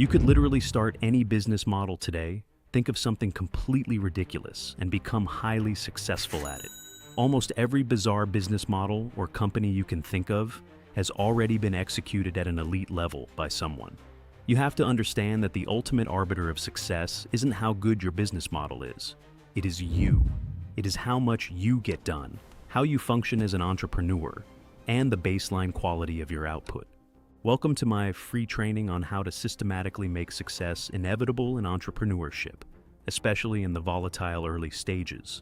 You could literally start any business model today, think of something completely ridiculous, and become highly successful at it. Almost every bizarre business model or company you can think of has already been executed at an elite level by someone. You have to understand that the ultimate arbiter of success isn't how good your business model is. It is you. It is how much you get done, how you function as an entrepreneur, and the baseline quality of your output. Welcome to my free training on how to systematically make success inevitable in entrepreneurship, especially in the volatile early stages,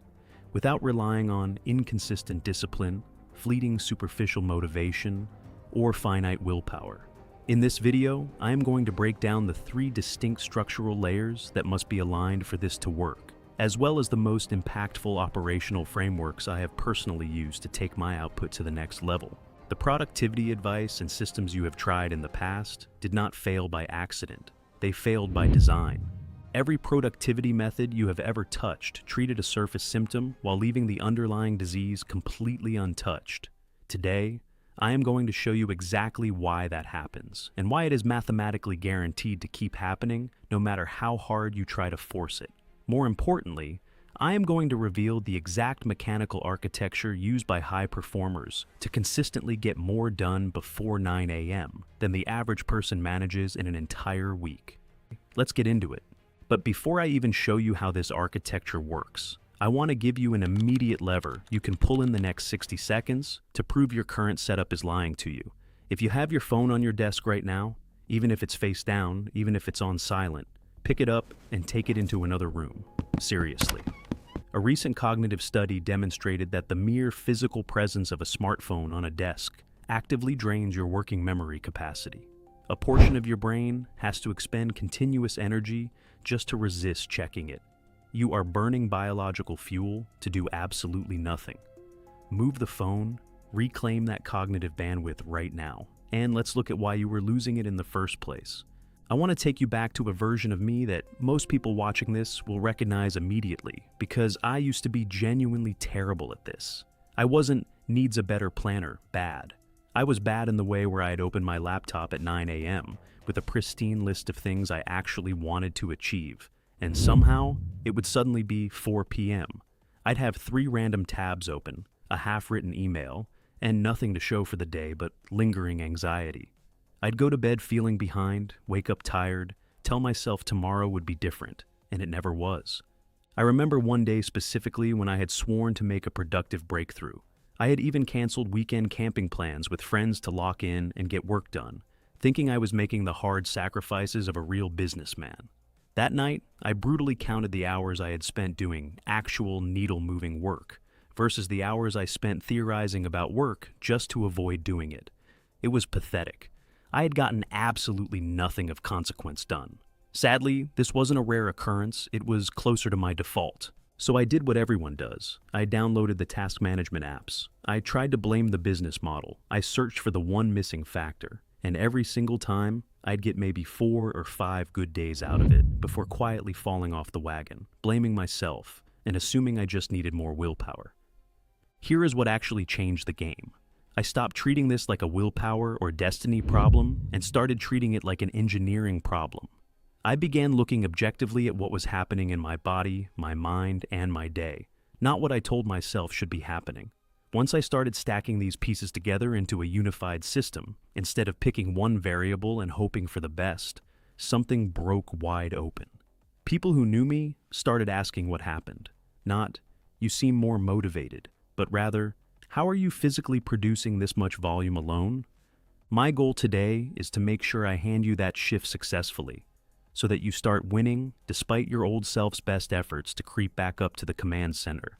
without relying on inconsistent discipline, fleeting superficial motivation, or finite willpower. In this video, I am going to break down the 3 distinct structural layers that must be aligned for this to work, as well as the most impactful operational frameworks I have personally used to take my output to the next level. The productivity advice and systems you have tried in the past did not fail by accident. They failed by design. Every productivity method you have ever touched treated a surface symptom while leaving the underlying disease completely untouched. Today, I am going to show you exactly why that happens and why it is mathematically guaranteed to keep happening no matter how hard you try to force it. More importantly, I am going to reveal the exact mechanical architecture used by high performers to consistently get more done before 9 a.m. than the average person manages in an entire week. Let's get into it. But before I even show you how this architecture works, I want to give you an immediate lever you can pull in the next 60 seconds to prove your current setup is lying to you. If you have your phone on your desk right now, even if it's face down, even if it's on silent, pick it up and take it into another room. Seriously. A recent cognitive study demonstrated that the mere physical presence of a smartphone on a desk actively drains your working memory capacity. A portion of your brain has to expend continuous energy just to resist checking it. You are burning biological fuel to do absolutely nothing. Move the phone, reclaim that cognitive bandwidth right now, and let's look at why you were losing it in the first place. I want to take you back to a version of me that most people watching this will recognize immediately, because I used to be genuinely terrible at this. I wasn't needs a better planner bad. I was bad in the way where I'd open my laptop at 9 a.m. with a pristine list of things I actually wanted to achieve, and somehow it would suddenly be 4 p.m. I'd have 3 random tabs open, a half-written email, and nothing to show for the day but lingering anxiety. I'd go to bed feeling behind, wake up tired, tell myself tomorrow would be different, and it never was. I remember one day specifically when I had sworn to make a productive breakthrough. I had even canceled weekend camping plans with friends to lock in and get work done, thinking I was making the hard sacrifices of a real businessman. That night, I brutally counted the hours I had spent doing actual needle-moving work versus the hours I spent theorizing about work just to avoid doing it. It was pathetic. I had gotten absolutely nothing of consequence done. Sadly, this wasn't a rare occurrence, it was closer to my default. So I did what everyone does. I downloaded the task management apps. I tried to blame the business model. I searched for the one missing factor. And every single time, I'd get maybe 4 or 5 good days out of it before quietly falling off the wagon, blaming myself, and assuming I just needed more willpower. Here is what actually changed the game. I stopped treating this like a willpower or destiny problem and started treating it like an engineering problem. I began looking objectively at what was happening in my body, my mind, and my day, not what I told myself should be happening. Once I started stacking these pieces together into a unified system, instead of picking one variable and hoping for the best, something broke wide open. People who knew me started asking what happened. Not, "You seem more motivated," but rather, "How are you physically producing this much volume alone?" My goal today is to make sure I hand you that shift successfully, so that you start winning despite your old self's best efforts to creep back up to the command center.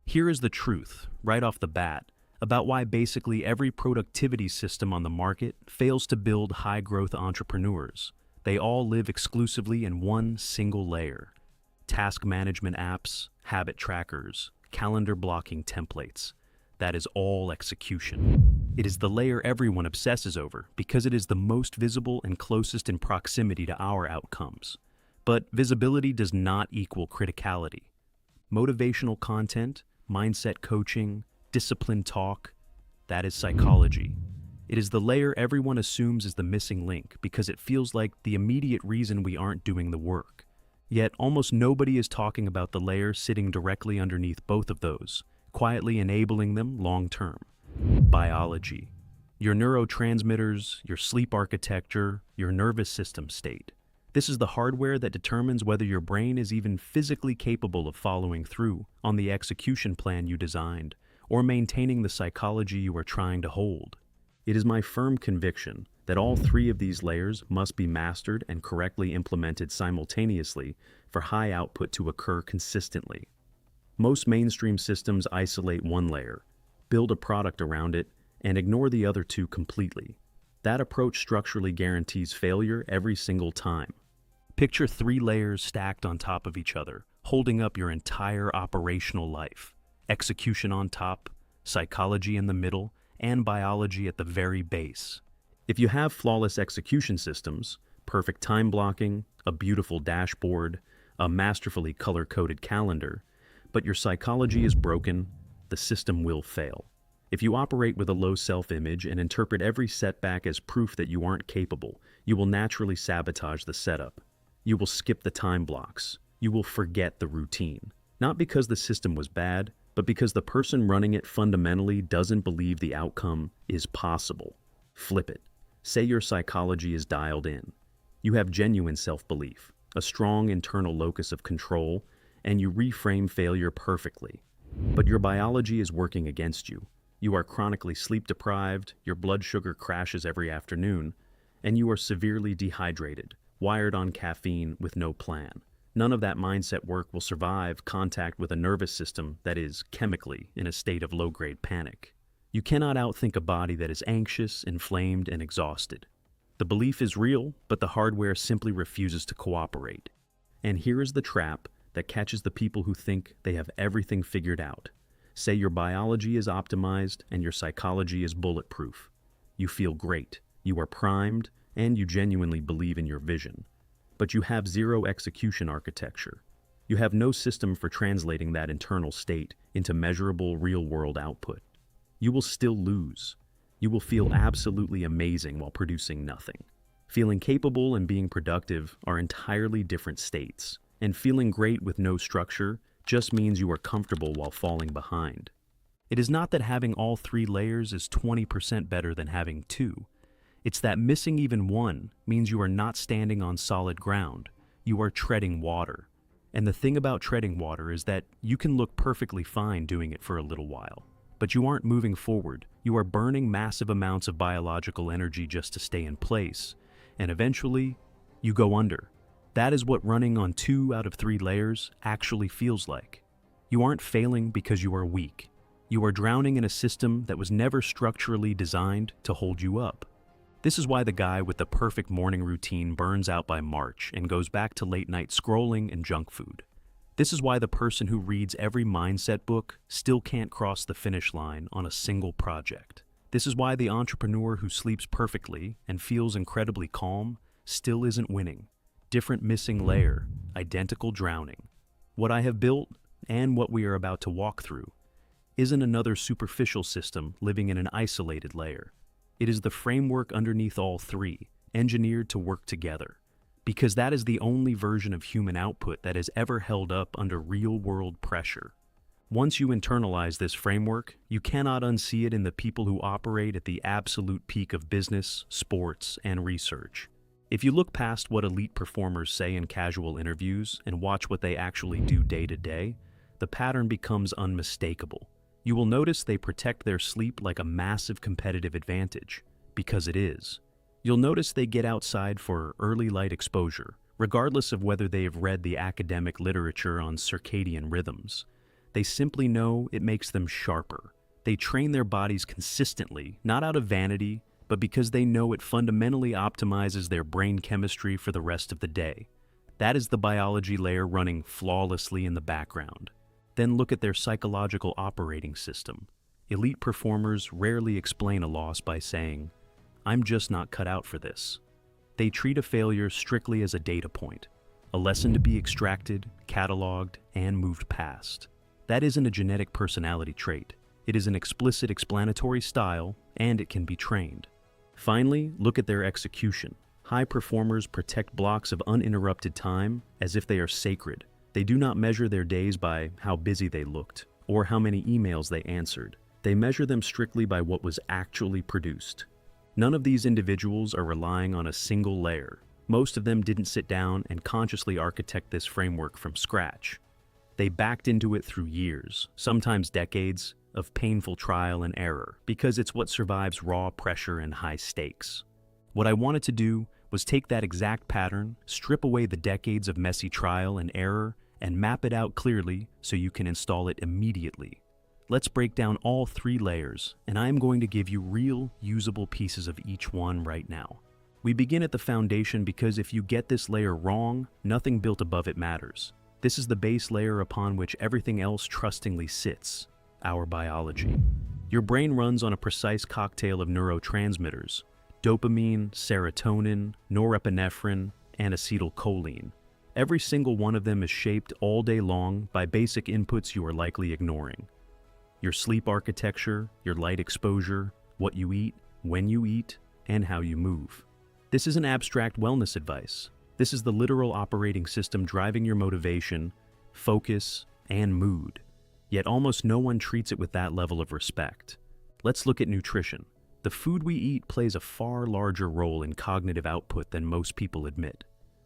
Here is the truth, right off the bat, about why basically every productivity system on the market fails to build high-growth entrepreneurs. They all live exclusively in one single layer: task management apps, habit trackers, calendar blocking templates. That is all execution. It is the layer everyone obsesses over because it is the most visible and closest in proximity to our outcomes. But visibility does not equal criticality. Motivational content, mindset coaching, discipline talk, that is psychology. It is the layer everyone assumes is the missing link because it feels like the immediate reason we aren't doing the work. Yet almost nobody is talking about the layer sitting directly underneath both of those, quietly enabling them long-term. Biology. Your neurotransmitters, your sleep architecture, your nervous system state. This is the hardware that determines whether your brain is even physically capable of following through on the execution plan you designed, or maintaining the psychology you are trying to hold. It is my firm conviction that all three of these layers must be mastered and correctly implemented simultaneously for high output to occur consistently. Most mainstream systems isolate one layer, build a product around it, and ignore the other two completely. That approach structurally guarantees failure every single time. Picture 3 layers stacked on top of each other, holding up your entire operational life. Execution on top, psychology in the middle, and biology at the very base. If you have flawless execution systems, perfect time blocking, a beautiful dashboard, a masterfully color-coded calendar, but your psychology is broken, the system will fail. If you operate with a low self-image and interpret every setback as proof that you aren't capable, you will naturally sabotage the setup. You will skip the time blocks. You will forget the routine. Not because the system was bad, but because the person running it fundamentally doesn't believe the outcome is possible. Flip it. Say your psychology is dialed in. You have genuine self-belief, a strong internal locus of control, and you reframe failure perfectly. But your biology is working against you. You are chronically sleep-deprived, your blood sugar crashes every afternoon, and you are severely dehydrated, wired on caffeine with no plan. None of that mindset work will survive contact with a nervous system that is chemically in a state of low-grade panic. You cannot outthink a body that is anxious, inflamed, and exhausted. The belief is real, but the hardware simply refuses to cooperate. And here is the trap that catches the people who think they have everything figured out. Say your biology is optimized and your psychology is bulletproof. You feel great, you are primed, and you genuinely believe in your vision. But you have zero execution architecture. You have no system for translating that internal state into measurable real-world output. You will still lose. You will feel absolutely amazing while producing nothing. Feeling capable and being productive are entirely different states, and feeling great with no structure just means you are comfortable while falling behind. It is not that having all 3 layers is 20% better than having 2. It's that missing even one means you are not standing on solid ground. You are treading water. And the thing about treading water is that you can look perfectly fine doing it for a little while. But you aren't moving forward. You are burning massive amounts of biological energy just to stay in place. And eventually, you go under. That is what running on 2 out of 3 layers actually feels like. You aren't failing because you are weak. You are drowning in a system that was never structurally designed to hold you up. This is why the guy with the perfect morning routine burns out by March and goes back to late-night scrolling and junk food. This is why the person who reads every mindset book still can't cross the finish line on a single project. This is why the entrepreneur who sleeps perfectly and feels incredibly calm still isn't winning. Different missing layer, identical drowning. What I have built, and what we are about to walk through, isn't another superficial system living in an isolated layer. It is the framework underneath all 3, engineered to work together. Because that is the only version of human output that has ever held up under real-world pressure. Once you internalize this framework, you cannot unsee it in the people who operate at the absolute peak of business, sports, and research. If you look past what elite performers say in casual interviews and watch what they actually do day to day, the pattern becomes unmistakable. You will notice they protect their sleep like a massive competitive advantage, because it is. You'll notice they get outside for early light exposure, regardless of whether they have read the academic literature on circadian rhythms. They simply know it makes them sharper. They train their bodies consistently, not out of vanity, but because they know it fundamentally optimizes their brain chemistry for the rest of the day. That is the biology layer running flawlessly in the background. Then look at their psychological operating system. Elite performers rarely explain a loss by saying, "I'm just not cut out for this." They treat a failure strictly as a data point, a lesson to be extracted, cataloged, and moved past. That isn't a genetic personality trait. It is an explicit explanatory style, and it can be trained. Finally, look at their execution. High performers protect blocks of uninterrupted time as if they are sacred. They do not measure their days by how busy they looked or how many emails they answered. They measure them strictly by what was actually produced. None of these individuals are relying on a single layer. Most of them didn't sit down and consciously architect this framework from scratch. They backed into it through years, sometimes decades, of painful trial and error, because it's what survives raw pressure and high stakes. What I wanted to do was take that exact pattern, strip away the decades of messy trial and error, and map it out clearly so you can install it immediately. Let's break down all 3 layers, and I am going to give you real, usable pieces of each one right now. We begin at the foundation because if you get this layer wrong, nothing built above it matters. This is the base layer upon which everything else trustingly sits, our biology. Your brain runs on a precise cocktail of neurotransmitters: dopamine, serotonin, norepinephrine, and acetylcholine. Every single one of them is shaped all day long by basic inputs you are likely ignoring. Your sleep architecture, your light exposure, what you eat, when you eat, and how you move. This isn't abstract wellness advice. This is the literal operating system driving your motivation, focus, and mood. Yet almost no one treats it with that level of respect. Let's look at nutrition. The food we eat plays a far larger role in cognitive output than most people admit.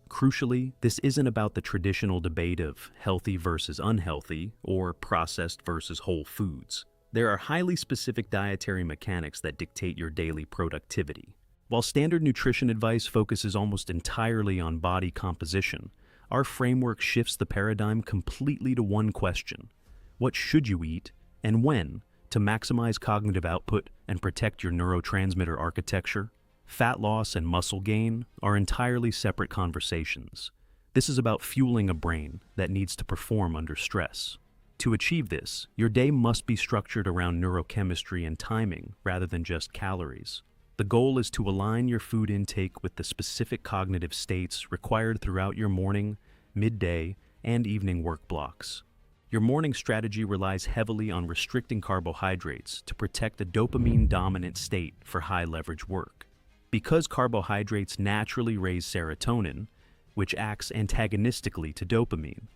Crucially, this isn't about the traditional debate of healthy versus unhealthy or processed versus whole foods. There are highly specific dietary mechanics that dictate your daily productivity. While standard nutrition advice focuses almost entirely on body composition, our framework shifts the paradigm completely to one question: what should you eat and when to maximize cognitive output and protect your neurotransmitter architecture? Fat loss and muscle gain are entirely separate conversations. This is about fueling a brain that needs to perform under stress. To achieve this, your day must be structured around neurochemistry and timing rather than just calories. The goal is to align your food intake with the specific cognitive states required throughout your morning, midday, and evening work blocks. Your morning strategy relies heavily on restricting carbohydrates to protect a dopamine-dominant state for high-leverage work. Because carbohydrates naturally raise serotonin, which acts antagonistically to dopamine,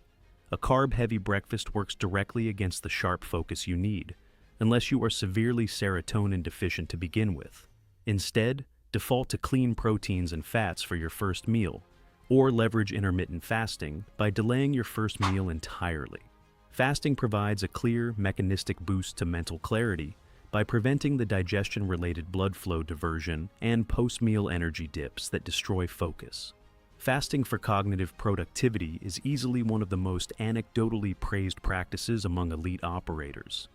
a carb-heavy breakfast works directly against the sharp focus you need, unless you are severely serotonin deficient to begin with. Instead, default to clean proteins and fats for your first meal, or leverage intermittent fasting by delaying your first meal entirely. Fasting provides a clear, mechanistic boost to mental clarity by preventing the digestion-related blood flow diversion and post-meal energy dips that destroy focus. Fasting for cognitive productivity is easily one of the most anecdotally praised practices among elite operators.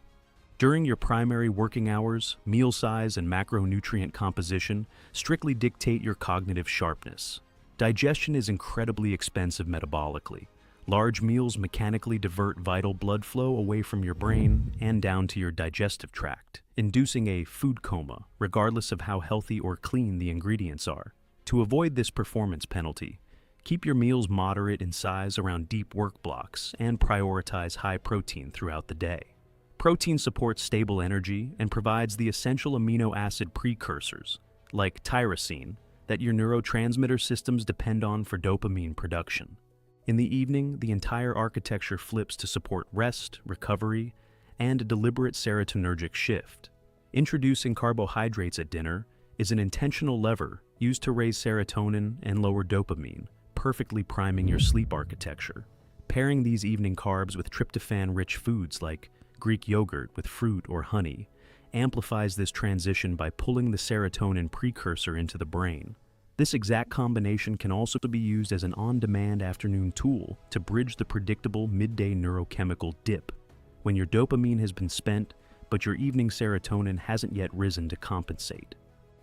During your primary working hours, meal size and macronutrient composition strictly dictate your cognitive sharpness. Digestion is incredibly expensive metabolically. Large meals mechanically divert vital blood flow away from your brain and down to your digestive tract, inducing a food coma, regardless of how healthy or clean the ingredients are. To avoid this performance penalty, keep your meals moderate in size around deep work blocks and prioritize high protein throughout the day. Protein supports stable energy and provides the essential amino acid precursors, like tyrosine, that your neurotransmitter systems depend on for dopamine production. In the evening, the entire architecture flips to support rest, recovery, and a deliberate serotonergic shift. Introducing carbohydrates at dinner is an intentional lever used to raise serotonin and lower dopamine, perfectly priming your sleep architecture. Pairing these evening carbs with tryptophan-rich foods like Greek yogurt with fruit or honey amplifies this transition by pulling the serotonin precursor into the brain. This exact combination can also be used as an on-demand afternoon tool to bridge the predictable midday neurochemical dip, when your dopamine has been spent, but your evening serotonin hasn't yet risen to compensate.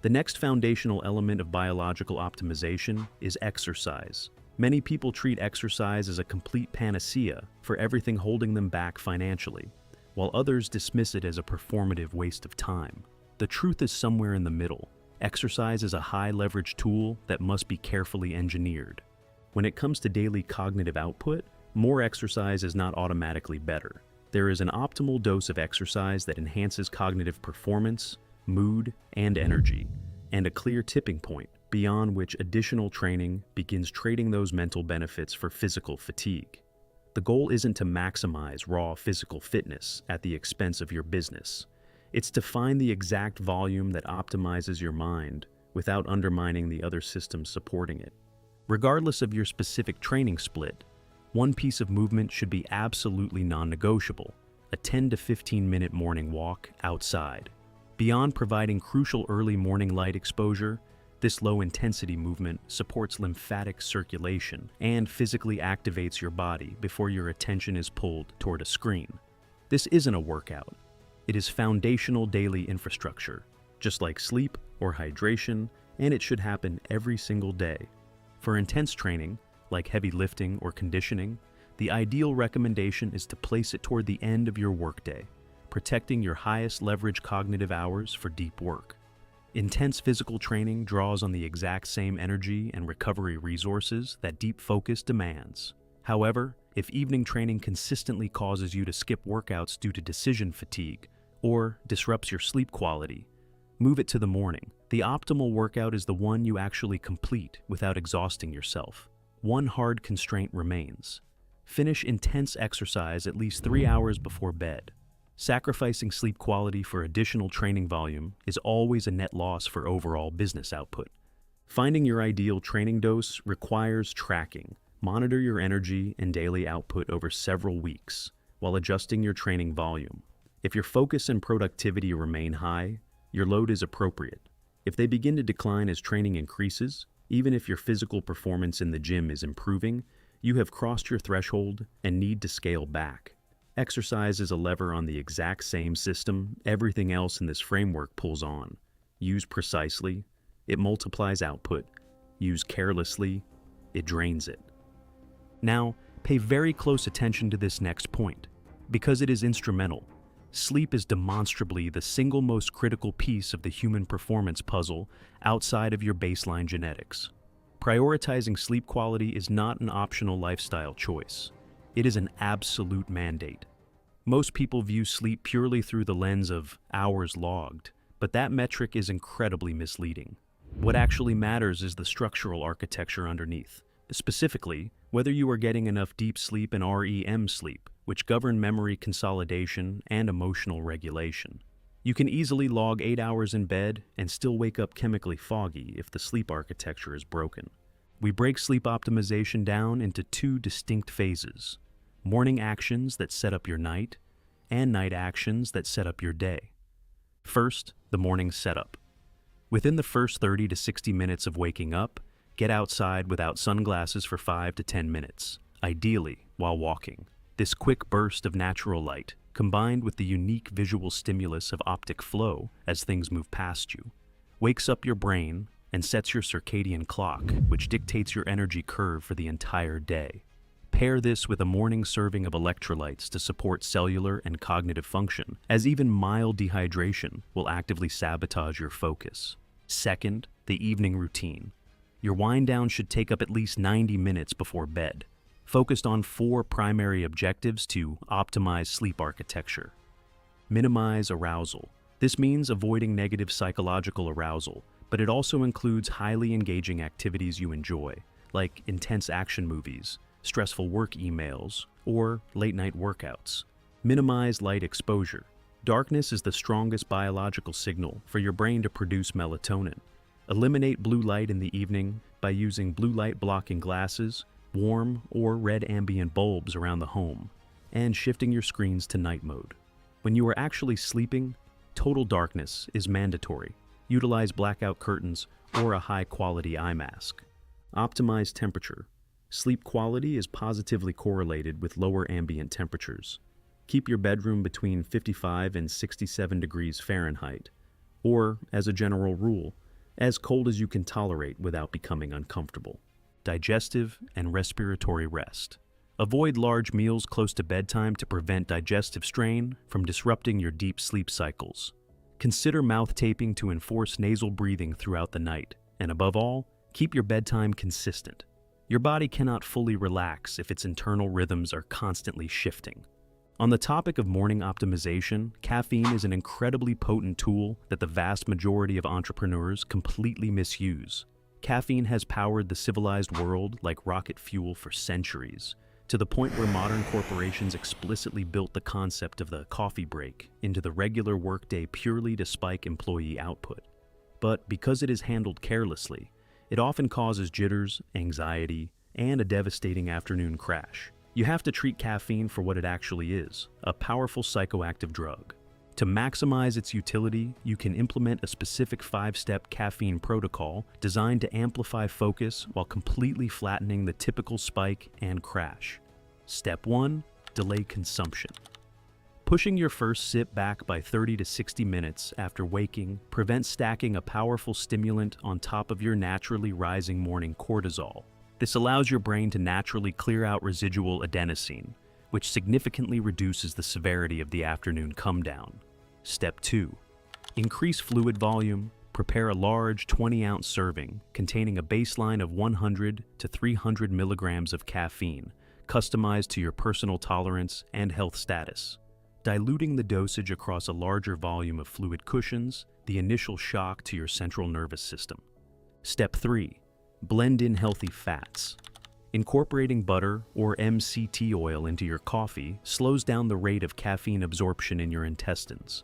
The next foundational element of biological optimization is exercise. Many people treat exercise as a complete panacea for everything holding them back financially, while others dismiss it as a performative waste of time. The truth is somewhere in the middle. Exercise is a high-leverage tool that must be carefully engineered. When it comes to daily cognitive output, more exercise is not automatically better. There is an optimal dose of exercise that enhances cognitive performance, mood, and energy. and a clear tipping point beyond which additional training begins trading those mental benefits for physical fatigue. The goal isn't to maximize raw physical fitness at the expense of your business. It's to find the exact volume that optimizes your mind without undermining the other systems supporting it. Regardless of your specific training split, one piece of movement should be absolutely non-negotiable: a 10 to 15-minute morning walk outside. Beyond providing crucial early morning light exposure, this low-intensity movement supports lymphatic circulation and physically activates your body before your attention is pulled toward a screen. This isn't a workout. It is foundational daily infrastructure, just like sleep or hydration, and it should happen every single day. For intense training, like heavy lifting or conditioning, the ideal recommendation is to place it toward the end of your workday, protecting your highest leverage cognitive hours for deep work. Intense physical training draws on the exact same energy and recovery resources that deep focus demands. However, if evening training consistently causes you to skip workouts due to decision fatigue or disrupts your sleep quality, move it to the morning. The optimal workout is the one you actually complete without exhausting yourself. One hard constraint remains: finish intense exercise at least 3 hours before bed. Sacrificing sleep quality for additional training volume is always a net loss for overall business output. Finding your ideal training dose requires tracking. Monitor your energy and daily output over several weeks while adjusting your training volume. If your focus and productivity remain high, your load is appropriate. If they begin to decline as training increases, even if your physical performance in the gym is improving, you have crossed your threshold and need to scale back. Exercise is a lever on the exact same system everything else in this framework pulls on. Use precisely, it multiplies output. Use carelessly, it drains it. Now, pay very close attention to this next point, because it is instrumental. Sleep is demonstrably the single most critical piece of the human performance puzzle outside of your baseline genetics. Prioritizing sleep quality is not an optional lifestyle choice. It is an absolute mandate. Most people view sleep purely through the lens of hours logged, but that metric is incredibly misleading. What actually matters is the structural architecture underneath. Specifically, whether you are getting enough deep sleep and REM sleep, which govern memory consolidation and emotional regulation. You can easily log 8 hours in bed and still wake up chemically foggy if the sleep architecture is broken. We break sleep optimization down into 2 distinct phases: morning actions that set up your night, and night actions that set up your day. First, the morning setup. Within the first 30 to 60 minutes of waking up, get outside without sunglasses for 5 to 10 minutes, ideally while walking. This quick burst of natural light, combined with the unique visual stimulus of optic flow as things move past you, wakes up your brain and sets your circadian clock, which dictates your energy curve for the entire day. Pair this with a morning serving of electrolytes to support cellular and cognitive function, as even mild dehydration will actively sabotage your focus. Second, the evening routine. Your wind down should take up at least 90 minutes before bed, focused on 4 primary objectives to optimize sleep architecture. Minimize arousal. This means avoiding negative psychological arousal, but it also includes highly engaging activities you enjoy, like intense action movies, stressful work emails, or late-night workouts. Minimize light exposure. Darkness is the strongest biological signal for your brain to produce melatonin. Eliminate blue light in the evening by using blue light blocking glasses, warm or red ambient bulbs around the home, and shifting your screens to night mode. When you are actually sleeping, total darkness is mandatory. Utilize blackout curtains or a high-quality eye mask. Optimize temperature. Sleep quality is positively correlated with lower ambient temperatures. Keep your bedroom between 55 and 67 degrees Fahrenheit, or, as a general rule, as cold as you can tolerate without becoming uncomfortable. Digestive and respiratory rest. Avoid large meals close to bedtime to prevent digestive strain from disrupting your deep sleep cycles. Consider mouth taping to enforce nasal breathing throughout the night, and above all, keep your bedtime consistent. Your body cannot fully relax if its internal rhythms are constantly shifting. On the topic of morning optimization, caffeine is an incredibly potent tool that the vast majority of entrepreneurs completely misuse. Caffeine has powered the civilized world like rocket fuel for centuries, to the point where modern corporations explicitly built the concept of the coffee break into the regular workday purely to spike employee output. But because it is handled carelessly, it often causes jitters, anxiety, and a devastating afternoon crash. You have to treat caffeine for what it actually is, a powerful psychoactive drug. To maximize its utility, you can implement a specific 5-step caffeine protocol designed to amplify focus while completely flattening the typical spike and crash. Step 1. Delay consumption. Pushing your first sip back by 30 to 60 minutes after waking prevents stacking a powerful stimulant on top of your naturally rising morning cortisol. This allows your brain to naturally clear out residual adenosine, which significantly reduces the severity of the afternoon come-down. Step 2. Increase fluid volume. Prepare a large 20-ounce serving containing a baseline of 100 to 300 milligrams of caffeine, customized to your personal tolerance and health status. Diluting the dosage across a larger volume of fluid cushions the initial shock to your central nervous system. Step 3. Blend in healthy fats. Incorporating butter or MCT oil into your coffee slows down the rate of caffeine absorption in your intestines.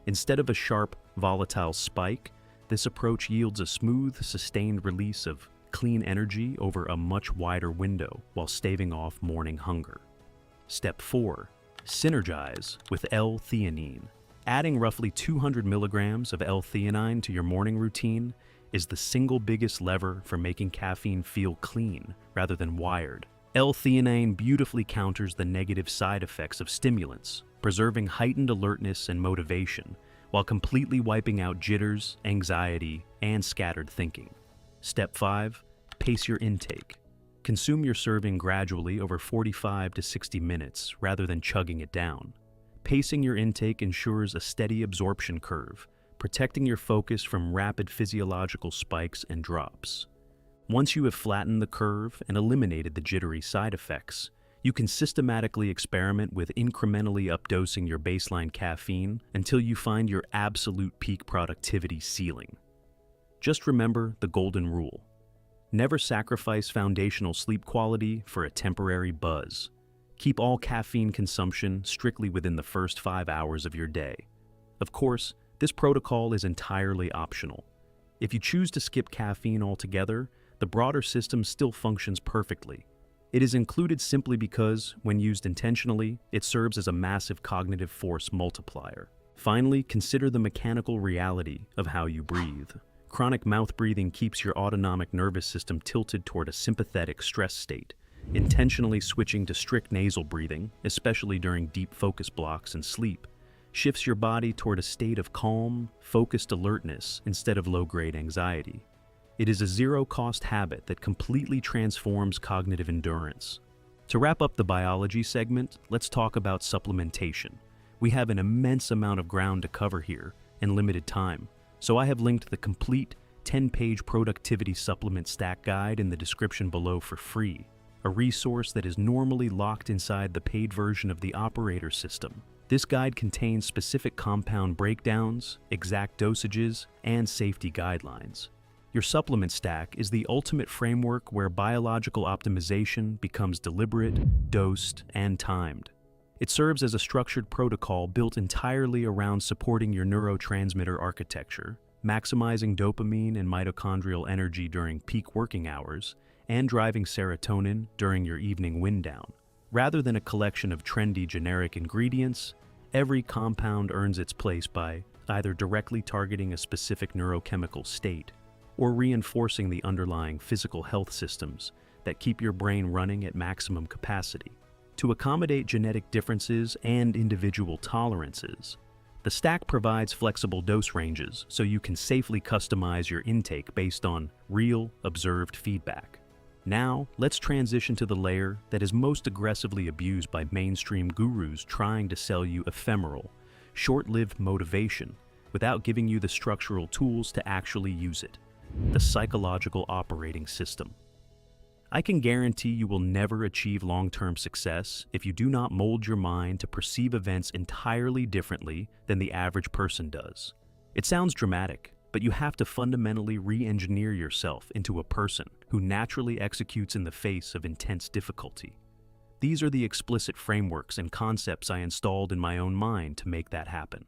Instead of a sharp, volatile spike, this approach yields a smooth, sustained release of clean energy over a much wider window while staving off morning hunger. Step 4. Synergize with L-theanine. Adding roughly 200 milligrams of L-theanine to your morning routine is the single biggest lever for making caffeine feel clean rather than wired. L-theanine beautifully counters the negative side effects of stimulants, preserving heightened alertness and motivation, while completely wiping out jitters, anxiety, and scattered thinking. Step 5. Pace your intake. Consume your serving gradually over 45 to 60 minutes rather than chugging it down. Pacing your intake ensures a steady absorption curve, protecting your focus from rapid physiological spikes and drops. Once you have flattened the curve and eliminated the jittery side effects, you can systematically experiment with incrementally updosing your baseline caffeine until you find your absolute peak productivity ceiling. Just remember the golden rule. Never sacrifice foundational sleep quality for a temporary buzz. Keep all caffeine consumption strictly within the first 5 hours of your day. Of course, this protocol is entirely optional. If you choose to skip caffeine altogether, the broader system still functions perfectly. It is included simply because, when used intentionally, it serves as a massive cognitive force multiplier. Finally, consider the mechanical reality of how you breathe. Chronic mouth breathing keeps your autonomic nervous system tilted toward a sympathetic stress state. Intentionally switching to strict nasal breathing, especially during deep focus blocks and sleep, shifts your body toward a state of calm, focused alertness instead of low-grade anxiety. It is a zero-cost habit that completely transforms cognitive endurance. To wrap up the biology segment, let's talk about supplementation. We have an immense amount of ground to cover here and limited time, so I have linked the complete 10-page productivity supplement stack guide in the description below for free, a resource that is normally locked inside the paid version of the operator system. This guide contains specific compound breakdowns, exact dosages, and safety guidelines. Your supplement stack is the ultimate framework where biological optimization becomes deliberate, dosed, and timed. It serves as a structured protocol built entirely around supporting your neurotransmitter architecture, maximizing dopamine and mitochondrial energy during peak working hours, and driving serotonin during your evening wind down. Rather than a collection of trendy generic ingredients, every compound earns its place by either directly targeting a specific neurochemical state or reinforcing the underlying physical health systems that keep your brain running at maximum capacity. To accommodate genetic differences and individual tolerances, the stack provides flexible dose ranges so you can safely customize your intake based on real, observed feedback. Now, let's transition to the layer that is most aggressively abused by mainstream gurus trying to sell you ephemeral, short-lived motivation without giving you the structural tools to actually use it: the psychological operating system. I can guarantee you will never achieve long-term success if you do not mold your mind to perceive events entirely differently than the average person does. It sounds dramatic, but you have to fundamentally re-engineer yourself into a person who naturally executes in the face of intense difficulty. These are the explicit frameworks and concepts I installed in my own mind to make that happen.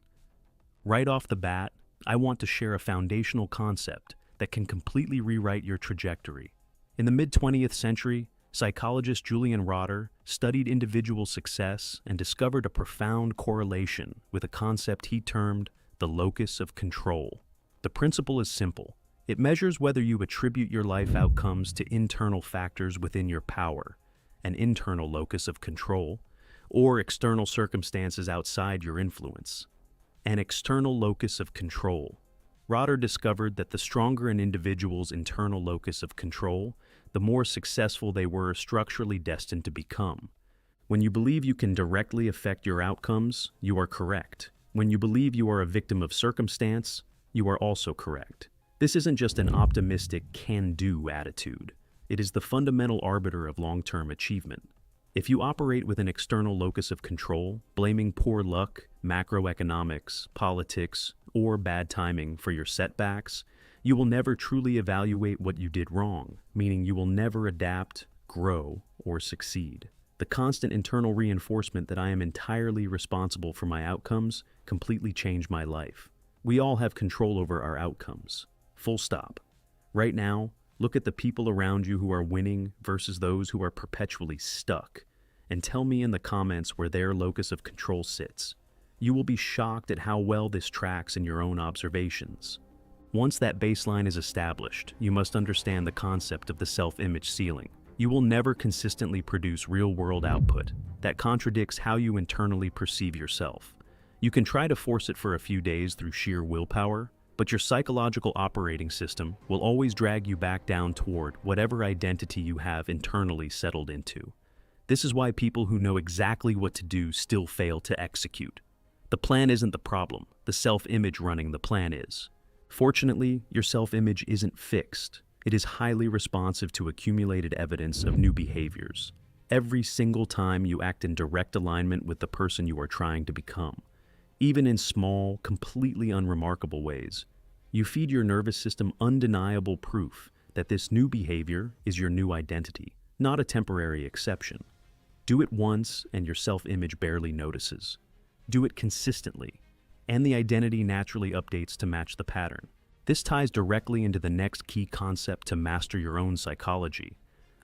Right off the bat, I want to share a foundational concept that can completely rewrite your trajectory. In the mid-20th century, psychologist Julian Rotter studied individual success and discovered a profound correlation with a concept he termed the locus of control. The principle is simple. It measures whether you attribute your life outcomes to internal factors within your power, an internal locus of control, or external circumstances outside your influence, an external locus of control. Rotter discovered that the stronger an individual's internal locus of control, the more successful they were structurally destined to become. When you believe you can directly affect your outcomes, you are correct. When you believe you are a victim of circumstance, you are also correct. This isn't just an optimistic can-do attitude. It is the fundamental arbiter of long-term achievement. If you operate with an external locus of control, blaming poor luck, macroeconomics, politics, or bad timing for your setbacks, you will never truly evaluate what you did wrong, meaning you will never adapt, grow, or succeed. The constant internal reinforcement that I am entirely responsible for my outcomes completely changed my life. We all have control over our outcomes. Full stop. Right now, look at the people around you who are winning versus those who are perpetually stuck, and tell me in the comments where their locus of control sits. You will be shocked at how well this tracks in your own observations. Once that baseline is established, you must understand the concept of the self-image ceiling. You will never consistently produce real-world output that contradicts how you internally perceive yourself. You can try to force it for a few days through sheer willpower, but your psychological operating system will always drag you back down toward whatever identity you have internally settled into. This is why people who know exactly what to do still fail to execute. The plan isn't the problem, the self-image running the plan is. Fortunately, your self-image isn't fixed. It is highly responsive to accumulated evidence of new behaviors. Every single time you act in direct alignment with the person you are trying to become, even in small, completely unremarkable ways, you feed your nervous system undeniable proof that this new behavior is your new identity, not a temporary exception. Do it once and your self-image barely notices. Do it consistently, and the identity naturally updates to match the pattern. This ties directly into the next key concept to master your own psychology,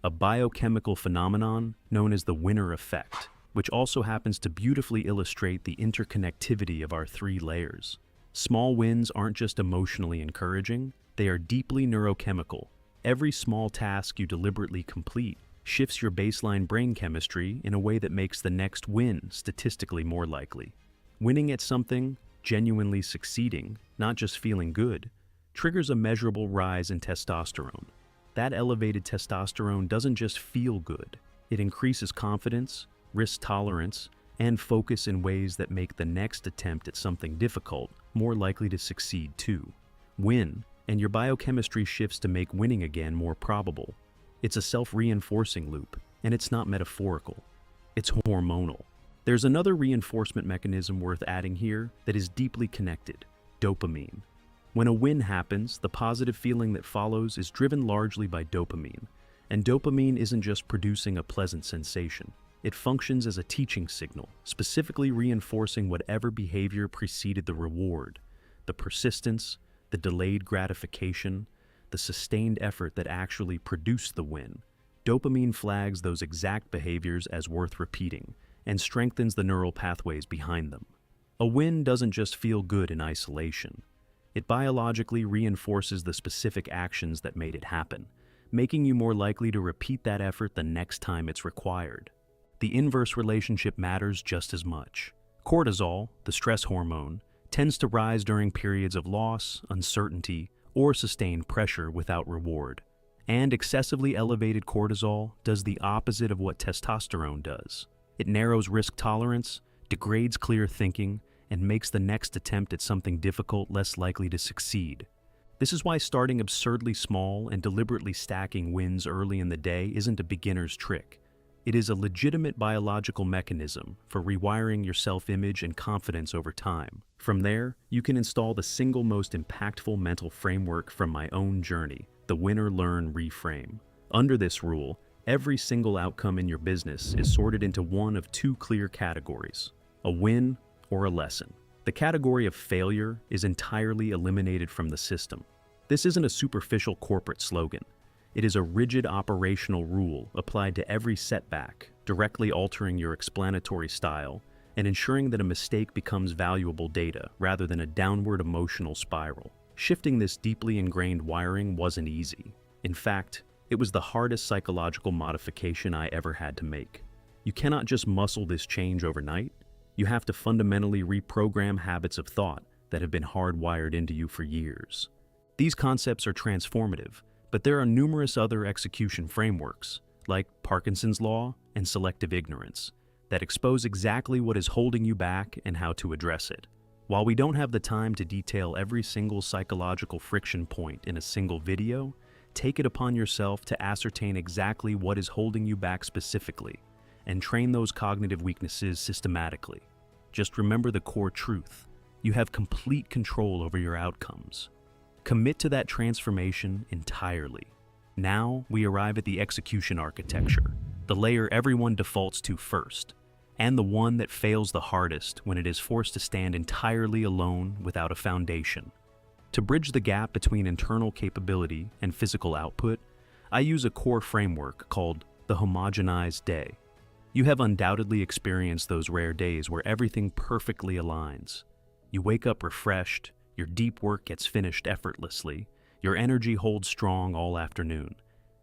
a biochemical phenomenon known as the winner effect, which also happens to beautifully illustrate the interconnectivity of our three layers. Small wins aren't just emotionally encouraging, they are deeply neurochemical. Every small task you deliberately complete shifts your baseline brain chemistry in a way that makes the next win statistically more likely. Winning at something, genuinely succeeding, not just feeling good, triggers a measurable rise in testosterone. That elevated testosterone doesn't just feel good, it increases confidence, risk tolerance, and focus in ways that make the next attempt at something difficult more likely to succeed too. Win, and your biochemistry shifts to make winning again more probable. It's a self-reinforcing loop, and it's not metaphorical. It's hormonal. There's another reinforcement mechanism worth adding here that is deeply connected: dopamine. When a win happens, the positive feeling that follows is driven largely by dopamine. And dopamine isn't just producing a pleasant sensation. It functions as a teaching signal, specifically reinforcing whatever behavior preceded the reward: the persistence, the delayed gratification, the sustained effort that actually produced the win. Dopamine flags those exact behaviors as worth repeating and strengthens the neural pathways behind them. A win doesn't just feel good in isolation. It biologically reinforces the specific actions that made it happen, making you more likely to repeat that effort the next time it's required. The inverse relationship matters just as much. Cortisol, the stress hormone, tends to rise during periods of loss, uncertainty, or sustained pressure without reward. And excessively elevated cortisol does the opposite of what testosterone does. It narrows risk tolerance, degrades clear thinking, and makes the next attempt at something difficult less likely to succeed. This is why starting absurdly small and deliberately stacking wins early in the day isn't a beginner's trick. It is a legitimate biological mechanism for rewiring your self-image and confidence over time. From there, you can install the single most impactful mental framework from my own journey, the winner-learn reframe. Under this rule, every single outcome in your business is sorted into one of two clear categories: a win or a lesson. The category of failure is entirely eliminated from the system. This isn't a superficial corporate slogan. It is a rigid operational rule applied to every setback, directly altering your explanatory style and ensuring that a mistake becomes valuable data rather than a downward emotional spiral. Shifting this deeply ingrained wiring wasn't easy. In fact, it was the hardest psychological modification I ever had to make. You cannot just muscle this change overnight. You have to fundamentally reprogram habits of thought that have been hardwired into you for years. These concepts are transformative, but there are numerous other execution frameworks, like Parkinson's Law and selective ignorance, that expose exactly what is holding you back and how to address it. While we don't have the time to detail every single psychological friction point in a single video, take it upon yourself to ascertain exactly what is holding you back specifically, and train those cognitive weaknesses systematically. Just remember the core truth: you have complete control over your outcomes. Commit to that transformation entirely. Now we arrive at the execution architecture, the layer everyone defaults to first, and the one that fails the hardest when it is forced to stand entirely alone without a foundation. To bridge the gap between internal capability and physical output, I use a core framework called the homogenized day. You have undoubtedly experienced those rare days where everything perfectly aligns. You wake up refreshed, your deep work gets finished effortlessly, your energy holds strong all afternoon,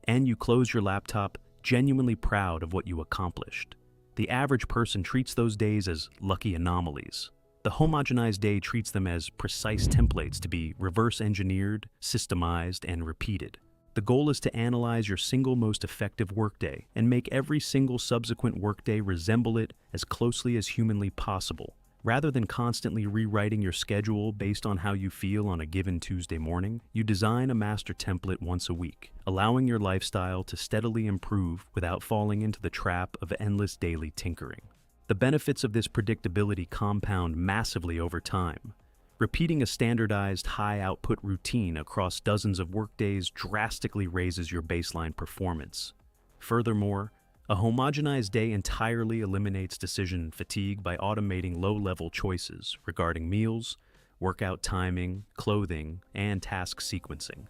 and you close your laptop genuinely proud of what you accomplished. The average person treats those days as lucky anomalies. The homogenized day treats them as precise templates to be reverse-engineered, systemized, and repeated. The goal is to analyze your single most effective workday and make every single subsequent workday resemble it as closely as humanly possible. Rather than constantly rewriting your schedule based on how you feel on a given Tuesday morning, you design a master template once a week, allowing your lifestyle to steadily improve without falling into the trap of endless daily tinkering. The benefits of this predictability compound massively over time. Repeating a standardized high-output routine across dozens of workdays drastically raises your baseline performance. Furthermore, a homogenized day entirely eliminates decision fatigue by automating low-level choices regarding meals, workout timing, clothing, and task sequencing.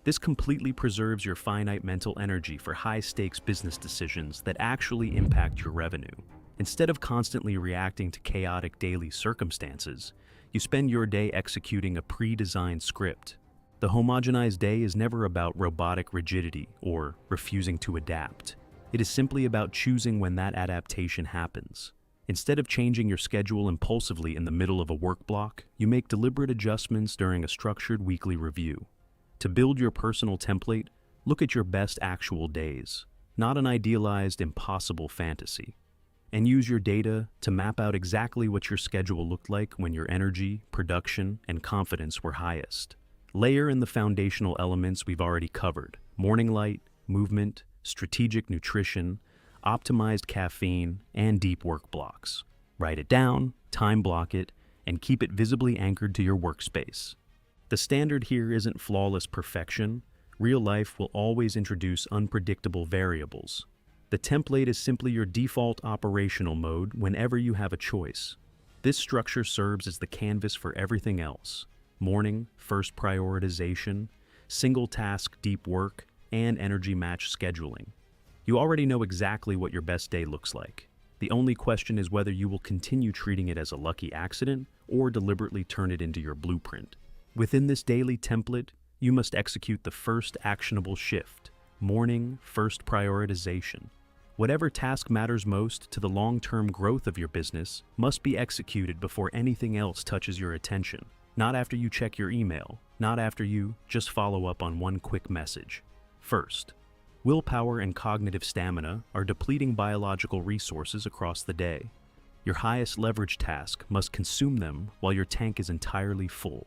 This completely preserves your finite mental energy for high-stakes business decisions that actually impact your revenue. Instead of constantly reacting to chaotic daily circumstances, you spend your day executing a pre-designed script. The homogenized day is never about robotic rigidity or refusing to adapt. It is simply about choosing when that adaptation happens. Instead of changing your schedule impulsively in the middle of a work block, you make deliberate adjustments during a structured weekly review. To build your personal template, look at your best actual days, not an idealized, impossible fantasy. And use your data to map out exactly what your schedule looked like when your energy, production, and confidence were highest. Layer in the foundational elements we've already covered: morning light, movement, strategic nutrition, optimized caffeine, and deep work blocks. Write it down, time block it, and keep it visibly anchored to your workspace. The standard here isn't flawless perfection. Real life will always introduce unpredictable variables. The template is simply your default operational mode whenever you have a choice. This structure serves as the canvas for everything else: morning, first prioritization, single task deep work, and energy match scheduling. You already know exactly what your best day looks like. The only question is whether you will continue treating it as a lucky accident or deliberately turn it into your blueprint. Within this daily template, you must execute the first actionable shift: morning, first prioritization. Whatever task matters most to the long-term growth of your business must be executed before anything else touches your attention. Not after you check your email, not after you just follow up on one quick message. First, willpower and cognitive stamina are depleting biological resources across the day. Your highest leverage task must consume them while your tank is entirely full.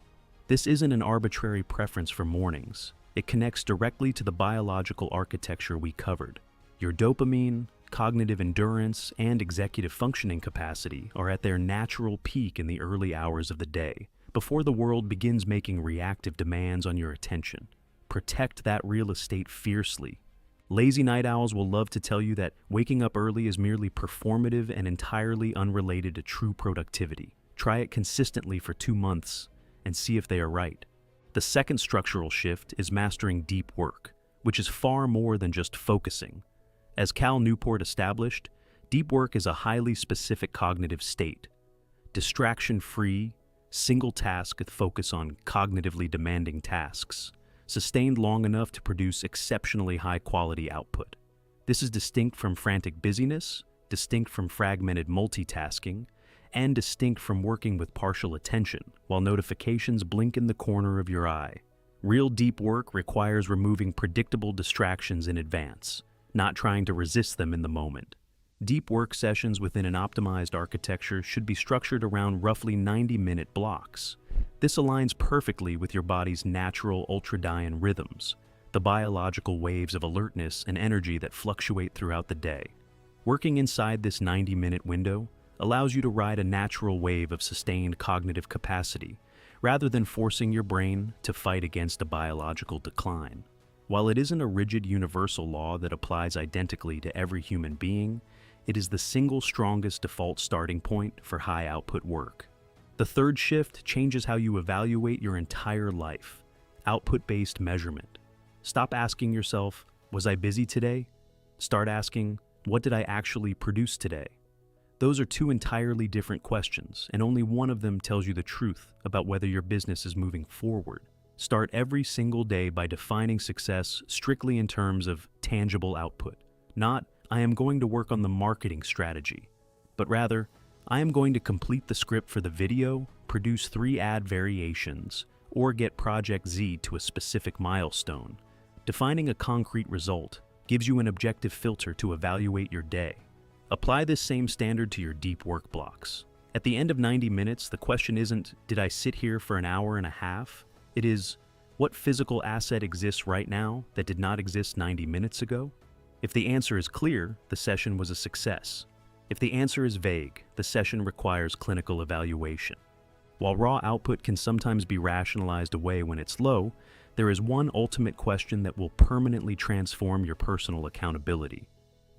This isn't an arbitrary preference for mornings. It connects directly to the biological architecture we covered. Your dopamine, cognitive endurance, and executive functioning capacity are at their natural peak in the early hours of the day, before the world begins making reactive demands on your attention. Protect that real estate fiercely. Lazy night owls will love to tell you that waking up early is merely performative and entirely unrelated to true productivity. Try it consistently for 2 months and see if they are right. The second structural shift is mastering deep work, which is far more than just focusing. As Cal Newport established, deep work is a highly specific cognitive state. Distraction-free, single-task focus on cognitively demanding tasks, sustained long enough to produce exceptionally high-quality output. This is distinct from frantic busyness, distinct from fragmented multitasking, and distinct from working with partial attention while notifications blink in the corner of your eye. Real deep work requires removing predictable distractions in advance, not trying to resist them in the moment. Deep work sessions within an optimized architecture should be structured around roughly 90-minute blocks. This aligns perfectly with your body's natural ultradian rhythms, the biological waves of alertness and energy that fluctuate throughout the day. Working inside this 90-minute window allows you to ride a natural wave of sustained cognitive capacity, rather than forcing your brain to fight against a biological decline. While it isn't a rigid universal law that applies identically to every human being, it is the single strongest default starting point for high-output work. The third shift changes how you evaluate your entire life. Output-based measurement. Stop asking yourself, was I busy today? Start asking, what did I actually produce today? Those are two entirely different questions, and only one of them tells you the truth about whether your business is moving forward. Start every single day by defining success strictly in terms of tangible output. Not, I am going to work on the marketing strategy, but rather, I am going to complete the script for the video, produce 3 ad variations, or get Project Z to a specific milestone. Defining a concrete result gives you an objective filter to evaluate your day. Apply this same standard to your deep work blocks. At the end of 90 minutes, the question isn't, did I sit here for an hour and a half? It is, what physical asset exists right now that did not exist 90 minutes ago? If the answer is clear, the session was a success. If the answer is vague, the session requires clinical evaluation. While raw output can sometimes be rationalized away when it's low, there is one ultimate question that will permanently transform your personal accountability.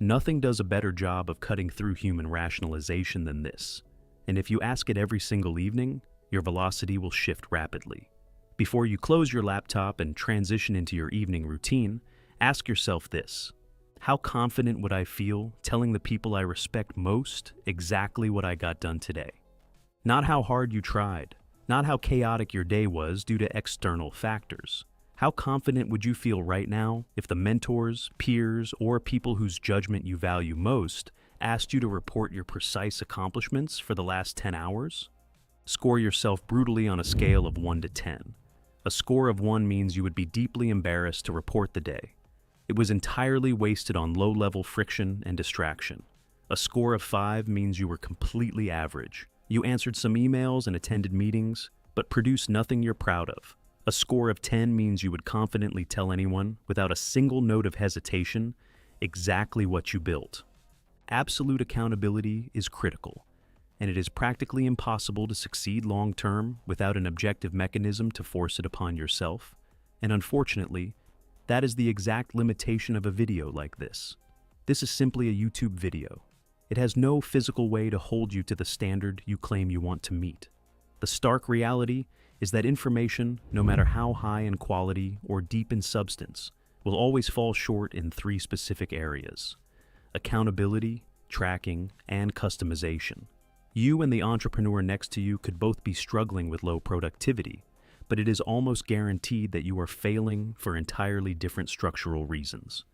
Nothing does a better job of cutting through human rationalization than this. And if you ask it every single evening, your velocity will shift rapidly. Before you close your laptop and transition into your evening routine, ask yourself this: how confident would I feel telling the people I respect most exactly what I got done today? Not how hard you tried, not how chaotic your day was due to external factors. How confident would you feel right now if the mentors, peers, or people whose judgment you value most asked you to report your precise accomplishments for the last 10 hours? Score yourself brutally on a scale of 1 to 10. A score of 1 means you would be deeply embarrassed to report the day. It was entirely wasted on low-level friction and distraction. A score of 5 means you were completely average. You answered some emails and attended meetings, but produced nothing you're proud of. A score of 10 means you would confidently tell anyone, without a single note of hesitation, exactly what you built. Absolute accountability is critical, and it is practically impossible to succeed long-term without an objective mechanism to force it upon yourself. And unfortunately, that is the exact limitation of a video like this. This is simply a YouTube video. It has no physical way to hold you to the standard you claim you want to meet. The stark reality is that information, no matter how high in quality or deep in substance, will always fall short in 3 specific areas: accountability, tracking, and customization. You and the entrepreneur next to you could both be struggling with low productivity, but it is almost guaranteed that you are failing for entirely different structural reasons.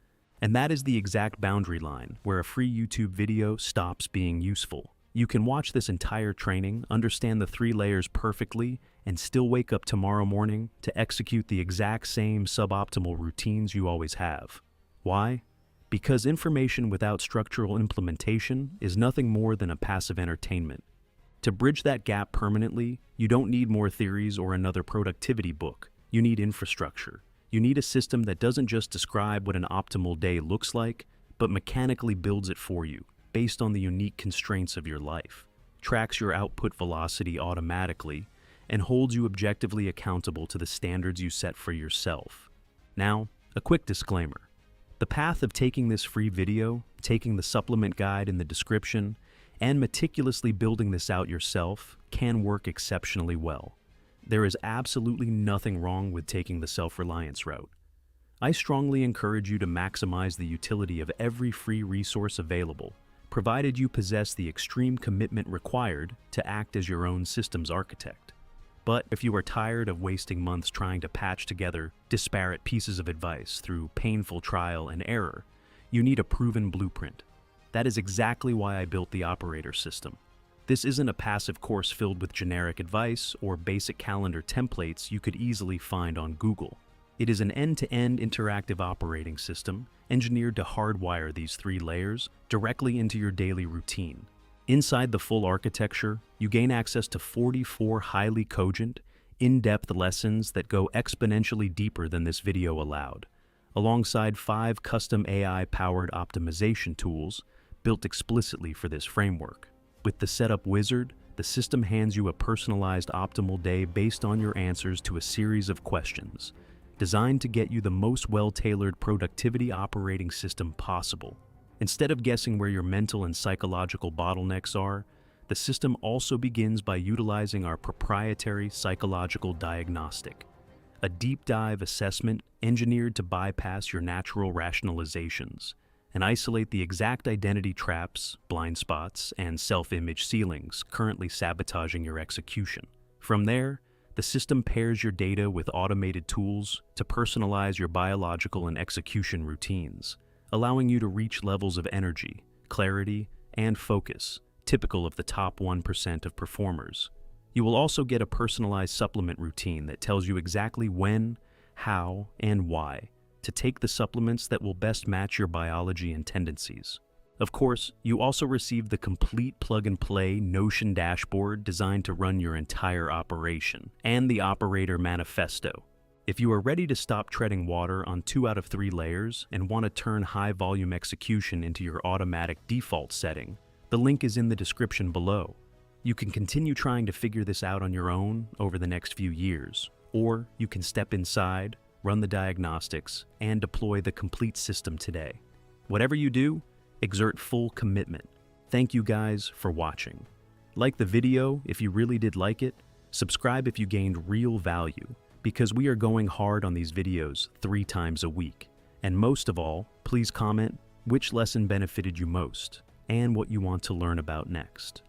And that is the exact boundary line where a free YouTube video stops being useful. You can watch this entire training, understand the 3 layers perfectly, and still wake up tomorrow morning to execute the exact same suboptimal routines you always have. Why? Because information without structural implementation is nothing more than a passive entertainment. To bridge that gap permanently, you don't need more theories or another productivity book. You need infrastructure. You need a system that doesn't just describe what an optimal day looks like, but mechanically builds it for you, based on the unique constraints of your life, tracks your output velocity automatically, and holds you objectively accountable to the standards you set for yourself. Now, a quick disclaimer. The path of taking this free video, taking the supplement guide in the description, and meticulously building this out yourself can work exceptionally well. There is absolutely nothing wrong with taking the self-reliance route. I strongly encourage you to maximize the utility of every free resource available, provided you possess the extreme commitment required to act as your own systems architect. But if you are tired of wasting months trying to patch together disparate pieces of advice through painful trial and error, you need a proven blueprint. That is exactly why I built the operator system. This isn't a passive course filled with generic advice or basic calendar templates you could easily find on Google. It is an end-to-end interactive operating system engineered to hardwire these 3 layers directly into your daily routine. Inside the full architecture, you gain access to 44 highly cogent, in-depth lessons that go exponentially deeper than this video allowed, alongside 5 custom AI-powered optimization tools built explicitly for this framework. With the setup wizard, the system hands you a personalized optimal day based on your answers to a series of questions, designed to get you the most well-tailored productivity operating system possible. Instead of guessing where your mental and psychological bottlenecks are, the system also begins by utilizing our proprietary psychological diagnostic, a deep dive assessment engineered to bypass your natural rationalizations and isolate the exact identity traps, blind spots, and self-image ceilings currently sabotaging your execution. From there, the system pairs your data with automated tools to personalize your biological and execution routines, allowing you to reach levels of energy, clarity, and focus typical of the top 1% of performers. You will also get a personalized supplement routine that tells you exactly when, how, and why to take the supplements that will best match your biology and tendencies. Of course, you also receive the complete plug-and-play Notion dashboard designed to run your entire operation, and the Operator Manifesto. If you are ready to stop treading water on 2 out of 3 layers and want to turn high-volume execution into your automatic default setting, the link is in the description below. You can continue trying to figure this out on your own over the next few years, or you can step inside, run the diagnostics, and deploy the complete system today. Whatever you do, exert full commitment. Thank you guys for watching. Like the video if you really did like it, subscribe if you gained real value, because we are going hard on these videos 3 times a week. And most of all, please comment which lesson benefited you most and what you want to learn about next.